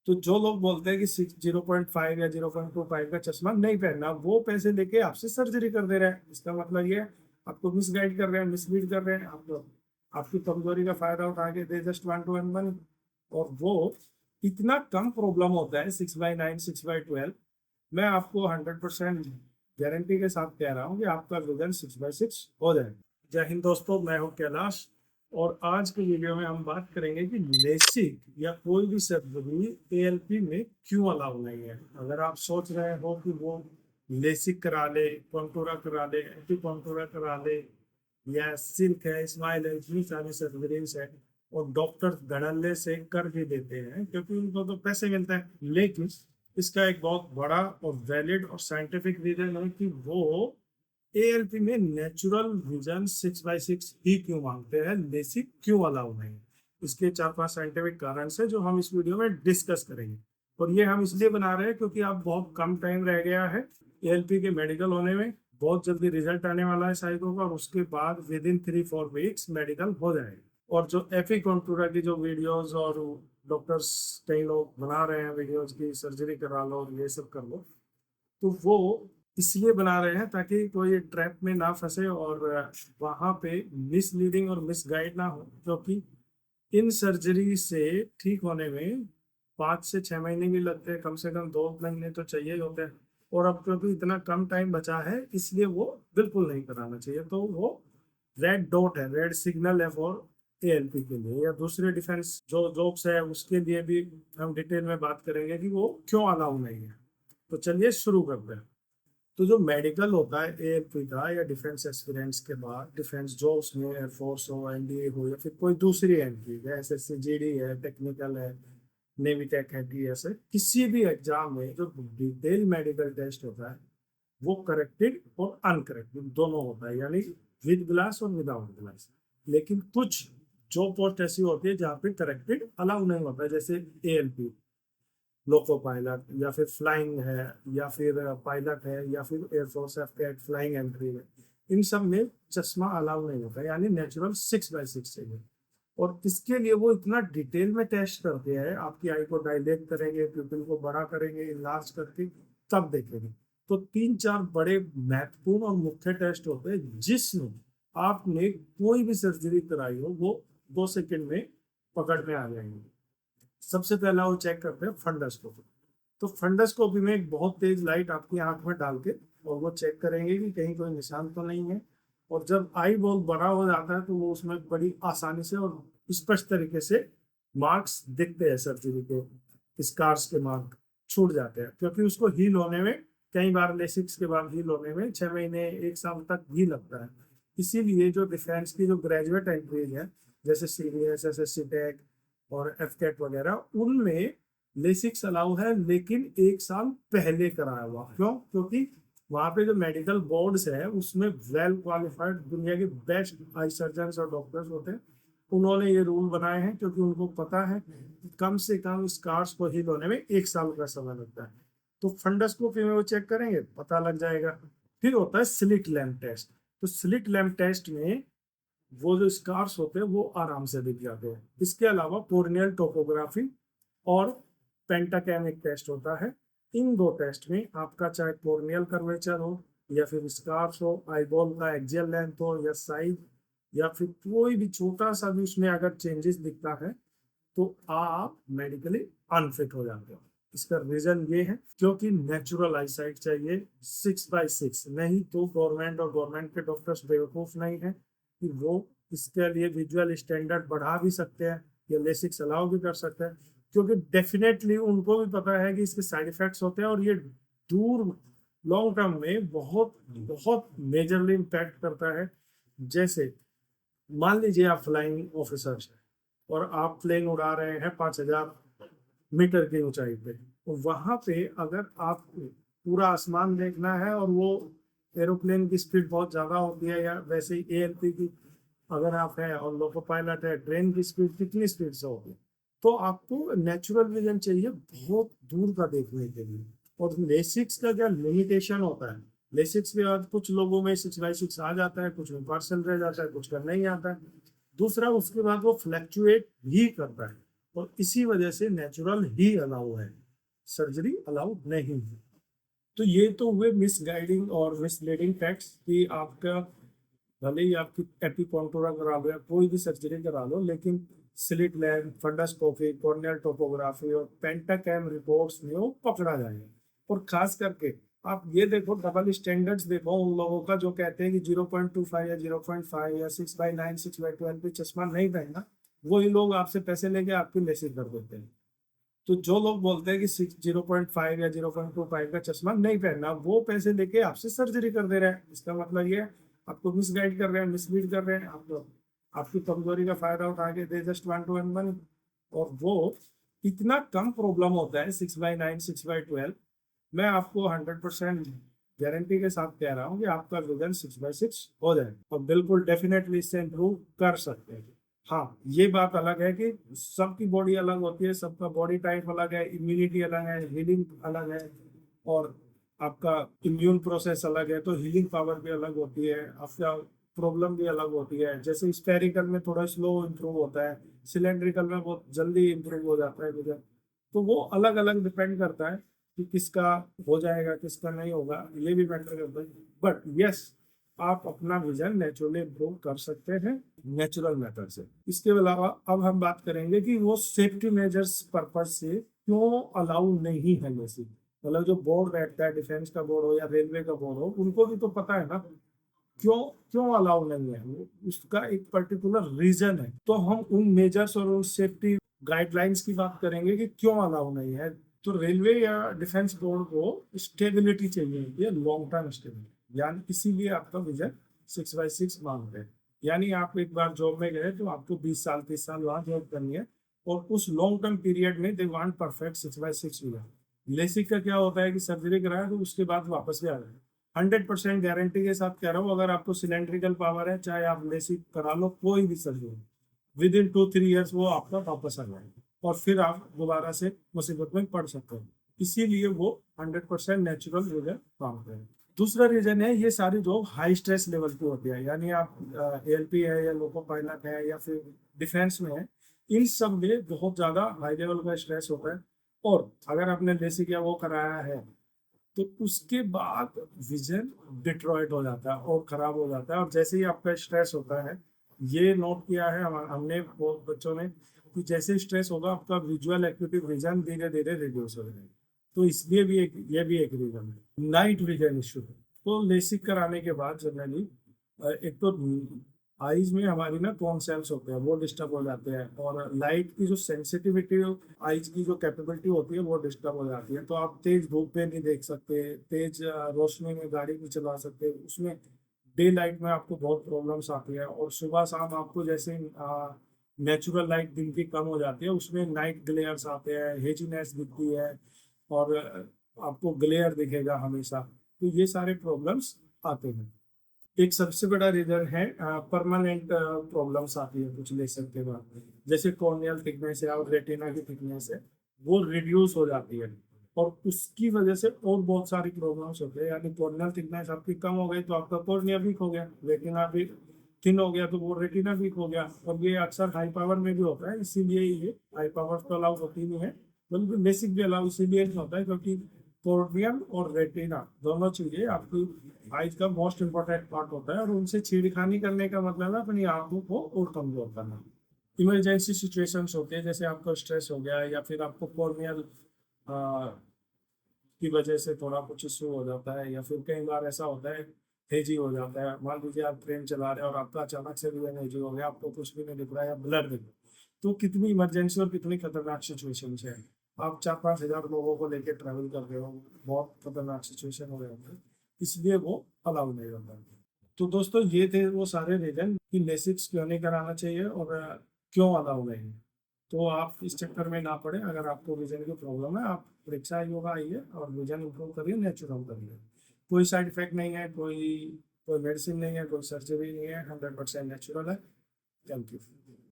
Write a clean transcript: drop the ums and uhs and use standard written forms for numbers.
तो जो लोग बोलते हैं कि 0.5 या 0.25 का चश्मा नहीं पहनना, वो पैसे लेके आपसे सर्जरी कर दे रहे हैं। इसका मतलब ये है, आपको मिसगाइड कर रहे हैं, मिसलीड कर रहे हैं, आपको आपकी कमजोरी का फायदा उठा के they just want to earn money. और वो इतना कम प्रॉब्लम होता है 6/9 6/12। मैं आपको 100% गारंटी के साथ कह रहा हूँ कि आपका विजन 6/6 हो जाएगा। जय हिंद दोस्तों, मैं हूँ कैलाश। और आज के वीडियो में हम बात करेंगे कि लेसिक या कोई भी सर्जरी एएलपी में क्यों अलाउ नहीं है। अगर आप सोच रहे हो कि वो लेसिक करा ले, कॉन्टूरा करा ले, एंटी कॉन्टूरा करा ले, या सिल्क है, स्माइल है, इतनी सारी सर्जरीज है और डॉक्टर धड़ल्ले से कर भी देते हैं क्योंकि उनको तो पैसे मिलते हैं। लेकिन इसका एक बहुत बड़ा और वैलिड और साइंटिफिक रीजन है कि वो एएलपी में नेचुरल विजन 6/6 ही क्यों मांगते हैं, लेसिक क्यों अलाउ नहीं। इसके 4-5 साइंटिफिक कारण से जो हम इस वीडियो में डिस्कस करेंगे। और ये हम इसलिए बना रहे हैं क्योंकि अब बहुत कम टाइम रह गया है एएलपी के मेडिकल होने में। बहुत जल्दी रिजल्ट आने वाला है साइको का और उसके बाद विद इन 3-4 वीक्स मेडिकल हो जाएगा। और जो एफी कॉन्टूरा की जो वीडियोस और डॉक्टर्स कई लोग बना रहे हैं वीडियोस की सर्जरी करा लो और ये सब कर लो, तो वो इसलिए बना रहे हैं ताकि कोई ट्रैप में ना फंसे और वहां पे मिसलीडिंग और मिसगाइड ना हो। क्योंकि इन सर्जरी से ठीक होने में 5 से 6 महीने भी लगते हैं, कम से कम 2 महीने तो चाहिए ही होते हैं। और अब क्योंकि इतना कम टाइम बचा है इसलिए वो बिल्कुल नहीं कराना चाहिए। तो वो रेड डॉट है, रेड सिग्नल है फॉर एएलपी के लिए। या दूसरे डिफेंस जो जॉब्स है उसके लिए भी हम डिटेल में बात करेंगे कि वो क्यों अलाउ नहीं है। तो चलिए शुरू करते हैं। तो जो मेडिकल होता है एएलपी का या डिफेंस एक्सपीरियंस के बाद डिफेंस जॉब्स में, एयरफोर्स हो, एनडीए हो, या फिर कोई दूसरी एंट्री है, एसएससी जीडी है, टेक्निकल है, नेवी टेक है, टीएस है, किसी भी एग्जाम में जो डिटेल मेडिकल टेस्ट होता है वो करेक्टेड और अनकरेक्टेड दोनों होता है, यानी विद ग्लास और विदाउट ग्लास। लेकिन कुछ जो पोस्ट ऐसी होती है जहाँ पे करेक्टेड अलाउ नहीं होता है, जैसे एएलपी, लोको पायलट, या फिर फ्लाइंग है, या फिर पायलट है, या फिर एयरफोर्स एफ फ्लाइंग एंट्री है। इन सब में चश्मा अलाउ नहीं होता, यानी नेचुरल 6/6 चाहिए। और इसके लिए वो इतना डिटेल में टेस्ट करते हैं, आपकी आई को डायलेट करेंगे, प्यूपिल को बड़ा करेंगे, इलाज करके तब देखेंगे। तो 3-4 बड़े महत्वपूर्ण और मुख्य टेस्ट होते हैं जिसमें आपने कोई भी सर्जरी कराई हो वो 2 सेकंड में पकड़ में आ जाएंगे। सबसे पहला वो चेक करते हैं फंडस्कोपी। तो फंडस्कोपी में एक बहुत तेज लाइट आपकी आंख में डाल के और वो चेक करेंगे कि कहीं कोई निशान तो नहीं है। और जब आई बहुत बड़ा हो जाता है तो वो उसमें बड़ी आसानी से और स्पष्ट तरीके से मार्क्स दिखते हैं, सर्जरी के स्कार्स के मार्क छूट जाते हैं। क्योंकि उसको हील होने में, कई बार लेसिक्स के बाद हील होने में 6 महीने 1 साल तक भी लगता है। इसीलिए जो डिफेंस की जो ग्रेजुएट एंट्रीज है, जैसे सीडीएस, एसएससी टेक और एफकेट वगैरह, उनमें लेसिक्स अलाउ है, लेकिन 1 साल पहले कराया हुआ। क्यों? क्योंकि वहाँ पे जो मेडिकल बोर्ड्स है उसमें वेल क्वालिफाइड दुनिया के बेस्ट आई सर्जन और डॉक्टर्स होते हैं। उन्होंने ये रूल बनाए हैं क्योंकि उनको पता है कि कम से कम स्कार्स को हील होने में 1 साल का समय लगता है। तो फंडस्कोपी में वो चेक करेंगे, पता लग जाएगा। फिर होता है स्लिट लैम्प टेस्ट। तो स्लिट लैम्प टेस्ट में वो जो स्कार्स होते हैं वो आराम से दिख जाते हैं। इसके अलावा कोर्नियल टोपोग्राफी और पेंटाकेमिक टेस्ट होता है। इन दो टेस्ट में आपका चाहे कोर्नियल कर्वेचर हो, या फिर स्कार्स हो, आईबॉल का एक्सियल लेंथ हो, या साइज, या फिर कोई भी छोटा सा भी उसमें अगर चेंजेस दिखता है तो आप मेडिकली अनफिट हो जाते हो। इसका रीजन ये है क्योंकि नेचुरल आईसाइट चाहिए 6/6। नहीं तो गवर्नमेंट और गवर्नमेंट के डॉक्टर्स बेवकूफ नहीं है कि वो इसके लिए विजुअल स्टैंडर्ड बढ़ा भी सकते हैं या लेसिक्स अलाउ भी कर सकते हैं। क्योंकि डेफिनेटली उनको भी पता है कि इसके साइड इफेक्ट्स होते हैं और ये दूर लॉन्ग टर्म में बहुत बहुत मेजरली इम्पैक्ट करता है। जैसे मान लीजिए आप फ्लाइंग ऑफिसर्स हैं और आप प्लेन उड़ा रहे हैं 5,000 मीटर की ऊंचाई पे, तो वहां पे अगर आप पूरा आसमान देखना है और वो एरोप्लेन की स्पीड बहुत ज्यादा होती है, या वैसे ही एएलपी की अगर आप है और लोको पायलट है, ट्रेन की स्पीड कितनी स्पीड से होगी, तो आपको नेचुरल विजन चाहिए बहुत दूर का देखने के लिए। और लेसिक्स का क्या लिमिटेशन होता है, लेसिक्स के बाद कुछ लोगों में 6/6 आ जाता है, कुछ में पार्सल रह जाता है, कुछ का नहीं आता है। दूसरा, उसके बाद वो फ्लैक्चुएट भी करता है और इसी वजह से नेचुरल ही अलाउ है, सर्जरी अलाउ नहीं है। तो ये तो हुए मिसगाइडिंग और मिसलीडिंग फैक्ट्स कि आपका भले ही आपकी एपिकॉन्टोरा करा लो या कोई भी सर्जरी करा लो, लेकिन स्लिट लैब, फंडास्कोपी, कॉर्नियल टोपोग्राफी और पेंटाकैम रिपोर्ट्स में वो पकड़ा जाएगा। और खास करके आप ये देखो, डबल स्टैंडर्ड्स देखो उन लोगों का जो कहते हैं कि 0.25 या 0.5 या 6/9 6/12 पे चश्मा नहीं पहनना, वही लोग आपसे पैसे लेके आपकी लेसिक कर देते हैं। तो जो लोग बोलते हैं कि 0.5 या 0.25 का चश्मा नहीं पहनना, वो पैसे लेके आपसे सर्जरी कर दे रहे हैं। इसका मतलब ये है, आपको मिसगाइड कर रहे हैं, मिसलीड कर रहे हैं, आपको आपकी कमजोरी का फायदा उठा के they just want to earn money. और वो इतना कम प्रॉब्लम होता है 6/9 6/12, मैं आपको 100% गारंटी के साथ कह रहा हूँ कि आपका विजन 6/6 हो जाए और बिल्कुल डेफिनेटली इससे इम्प्रूव कर सकते हैं। हाँ, ये बात अलग है कि सबकी बॉडी अलग होती है, सबका बॉडी टाइप अलग है, इम्यूनिटी अलग है, हीलिंग अलग है, और आपका इम्यून प्रोसेस अलग है, तो हीलिंग पावर भी अलग होती है, आपका प्रॉब्लम भी अलग होती है। जैसे स्फेरिकल में थोड़ा स्लो इम्प्रूव होता है, सिलेंड्रिकल में बहुत जल्दी इम्प्रूव हो जाता है विजन। तो वो अलग अलग डिपेंड करता है कि किसका हो जाएगा किसका नहीं होगा, ये भी मैटर करता है। बट यस, आप अपना विजन नेचुरली इम्प्रूव कर सकते हैं नेचुरल मेथड से। इसके अलावा अब हम बात करेंगे कि वो सेफ्टी मेजर्स पर्पज से क्यों अलाउ नहीं है लेसिक। मतलब जो बोर्ड बैठता है, डिफेंस का बोर्ड हो या रेलवे का बोर्ड हो, उनको भी तो पता है ना क्यों क्यों अलाउ नहीं है। उसका एक पर्टिकुलर रीजन है। तो हम उन मेजर्स और उन सेफ्टी गाइडलाइंस की बात करेंगे कि क्यों अलाउ नहीं है। तो रेलवे या डिफेंस बोर्ड को स्टेबिलिटी चाहिए होती है, लॉन्ग टर्म स्टेबिलिटी, यानी इसीलिए आपका विजन 6/6 मांग रहे हैं। यानी आप एक बार जॉब में गए तो आपको 20 साल 30 साल वहां जॉब करनी है, और उस लॉन्ग टर्म पीरियड में they want perfect 6/6 vision. LASIK का क्या होता है कि सर्जरी कराया तो उसके बाद वापस भी आ जाए। 100% गारंटी के साथ कह रहा हूँ, अगर आपको सिलेंड्रिकल पावर है, चाहे आप लेसिक करा लो कोई भी सर्जरी, विद इन 2-3 ईयर्स वो आपका वापस आ जाएगा और फिर आप दोबारा से मुसीबत में पड़ सकते हैं। इसीलिए वो 100% नेचुरल रीजन मांगते हैं। दूसरा रीजन है, ये सारी जॉब हाई स्ट्रेस लेवल की होती है, यानी आप एएलपी है या लोको पायलट है या फिर डिफेंस में है, इन सब में बहुत ज्यादा हाई लेवल का स्ट्रेस होता है। और अगर आपने लेसिक या वो कराया है तो उसके बाद विजन डिट्रॉइट हो जाता है और खराब हो जाता है। और जैसे ही आपका स्ट्रेस होता है, ये नोट किया है हमने बहुत बच्चों ने, कि जैसे स्ट्रेस होगा आपका विजुअल एक्टिविटी विजन धीरे धीरे रिड्यूस हो जाएगा। तो इसलिए भी ये भी एक रीजन है। नाइट विजन इश्यू, तो लेसिक कराने के बाद जनरली एक तो आईज में हमारी ना कौन सेल्स होते हैं वो डिस्टर्ब हो जाते हैं, और लाइट की जो सेंसिटिविटी आईज की जो कैपेबिलिटी होती है वो डिस्टर्ब हो जाती है। तो आप तेज धूप पे नहीं देख सकते, तेज रोशनी में गाड़ी नहीं चला सकते, उसमें डे लाइट में आपको बहुत प्रॉब्लम्स आती है। और सुबह शाम आपको जैसे नेचुरल लाइट दिन की कम हो जाती है, उसमें नाइट ग्लेयर्स आते हैं, हेजीनेस दिखती है, और आपको ग्लेयर दिखेगा हमेशा। तो ये सारे प्रॉब्लम्स आते हैं। एक सबसे बड़ा रीजन है परमानेंट प्रॉब्लम्स आती है कुछ लेसन के बाद, जैसे कॉर्नियल थिकनेस है और रेटिना की थिकनेस है, वो रिड्यूस हो जाती है, और उसकी वजह से और बहुत सारी प्रॉब्लम्स होते हैं। यानी कॉर्नियल थिकनेस आपकी कम हो गई तो आपका कॉर्निया वीक हो गया, रेटिना भी थिन हो गया तो वो रेटिना वीक हो गया। और ये अक्सर हाई पावर में भी होता है, इसीलिए ये हाई पावर तो अलाउ होती नहीं है, बल्कि बेसिक भी अलाउ इसीलिए नहीं होता है क्योंकि कॉर्नियम और रेटिना दोनों चीजें आपकी आइज का मोस्ट इम्पोर्टेंट पार्ट होता है, और उनसे छेड़खानी करने का मतलब है अपनी आंखों को और कमजोर करना। इमरजेंसी सिचुएशंस होते हैं, जैसे आपको स्ट्रेस हो गया या फिर आपको कॉर्नियल की वजह से थोड़ा कुछ इशू हो जाता है, या फिर कई बार ऐसा होता है हेजी हो जाता है। मान लीजिए आप ट्रेन चला रहे हैं और आपका अचानक से भी हेजी हो गया, आपको कुछ भी नहीं दिख रहा है या ब्लर दिख रहा है, तो कितनी इमरजेंसी और कितनी खतरनाक सिचुएशन है। आप 4-5 हज़ार लोगों को लेकर ट्रैवल कर रहे हो, बहुत खतरनाक सिचुएशन हो जाता है, इसलिए वो अलाउ नहीं होता है। तो दोस्तों ये थे वो सारे रीजन कि लेसिक्स क्यों नहीं कराना चाहिए और क्यों अलाउ नहीं है। तो आप इस चक्कर में ना पड़े। अगर आपको विजन की प्रॉब्लम है, आप परीक्षा योगा आइए और विजन इंप्रूव करिए, नेचुरल करिए। कोई साइड इफेक्ट नहीं है, कोई कोई मेडिसिन नहीं है, कोई सर्जरी नहीं है, 100% नेचुरल है। Thank you.